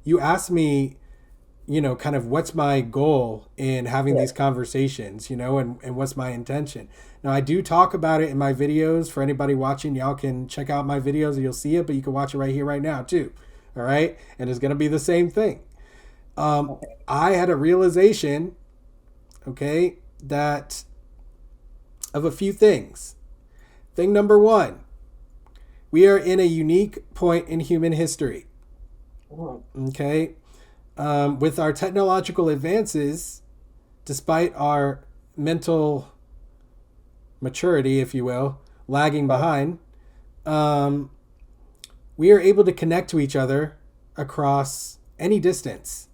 you asked me, kind of what's my goal in having Yeah. these conversations, and what's my intention. Now, I do talk about it in my videos. For anybody watching, y'all can check out my videos and you'll see it, but you can watch it right here, right now, too. All right. And it's going to be the same thing. Um, Okay. I had a realization, okay, that of a few things. Thing number one, we are in a unique point in human history. Mhm. Okay. With our technological advances, despite our mental maturity, if you will, lagging Right. behind, um, we are able to connect to each other across any distance.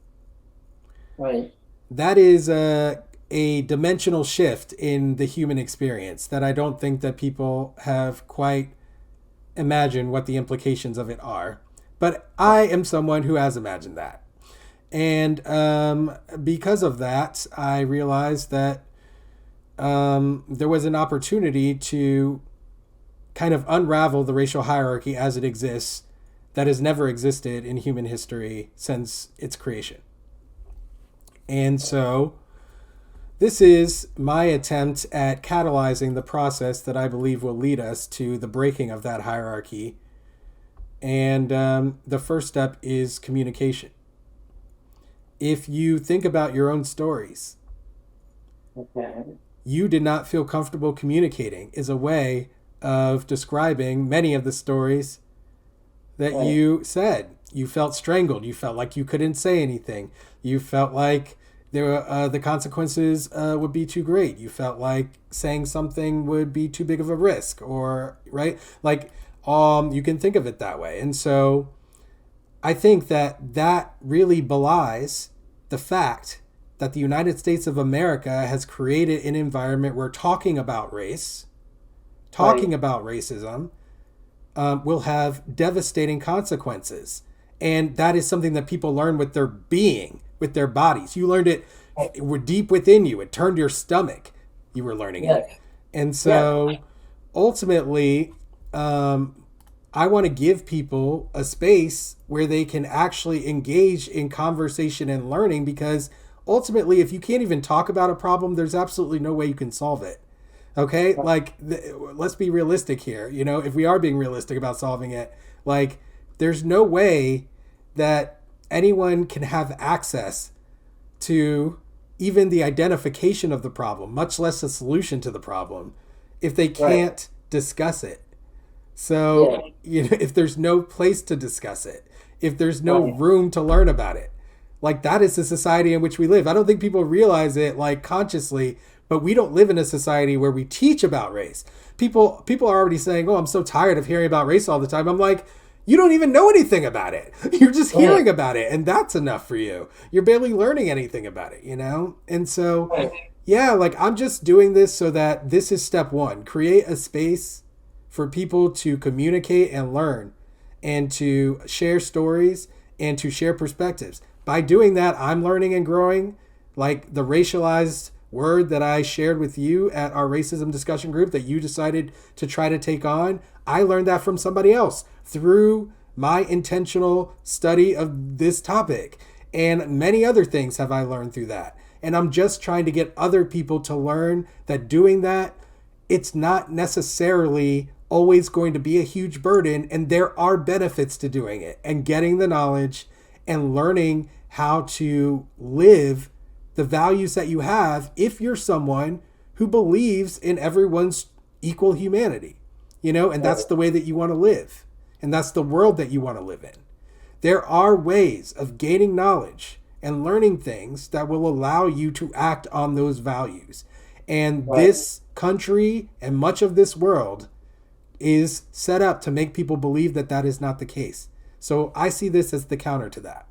Right. That is a dimensional shift in the human experience that I don't think that people have quite imagined what the implications of it are. But I am someone who has imagined that. And because of that, I realized that there was an opportunity to kind of unravel the racial hierarchy as it exists that has never existed in human history since its creation. And so this is my attempt at catalyzing the process that I believe will lead us to the breaking of that hierarchy. And the first step is communication. If you think about your own stories, Okay. you did not feel comfortable communicating, is a way of describing many of the stories that Right. you said. You felt strangled. You felt like you couldn't say anything. You felt like the consequences would be too great. You felt like saying something would be too big of a risk, or right, like you can think of it that way. And so I think that that really belies the fact that the United States of America has created an environment where talking about race, talking Right. about racism, will have devastating consequences. And that is something that people learn with their being, with their bodies. You learned it, Right. it were deep within you. It turned your stomach. You were learning it. Yes. And Yes. so ultimately, I want to give people a space where they can actually engage in conversation and learning, because ultimately, if you can't even talk about a problem, there's absolutely no way you can solve it. Okay, Right. like let's be realistic here. If we are being realistic about solving it, like there's no way that anyone can have access to even the identification of the problem, much less a solution to the problem, if they Right. can't discuss it. So, Yeah. if there's no place to discuss it, if there's no Right. room to learn about it, like that is the society in which we live. I don't think people realize it like consciously, but we don't live in a society where we teach about race. People are already saying, "Oh, I'm so tired of hearing about race all the time." I'm like, "You don't even know anything about it. You're just Right. hearing about it, and that's enough for you. You're barely learning anything about it." And so, Right. yeah, like I'm just doing this so that this is step 1. Create a space for people to communicate and learn and to share stories and to share perspectives. By doing that, I'm learning and growing. Like the racialized word that I shared with you at our racism discussion group that you decided to try to take on, I learned that from somebody else through my intentional study of this topic. And many other things have I learned through that. And I'm just trying to get other people to learn that doing that, it's not necessarily always going to be a huge burden, and there are benefits to doing it and getting the knowledge and learning how to live the values that you have if you're someone who believes in everyone's equal humanity, and that's Right. the way that you want to live, and that's the world that you want to live in. There are ways of gaining knowledge and learning things that will allow you to act on those values. And Right. this country and much of this world is set up to make people believe that that is not the case. So I see this as the counter to that.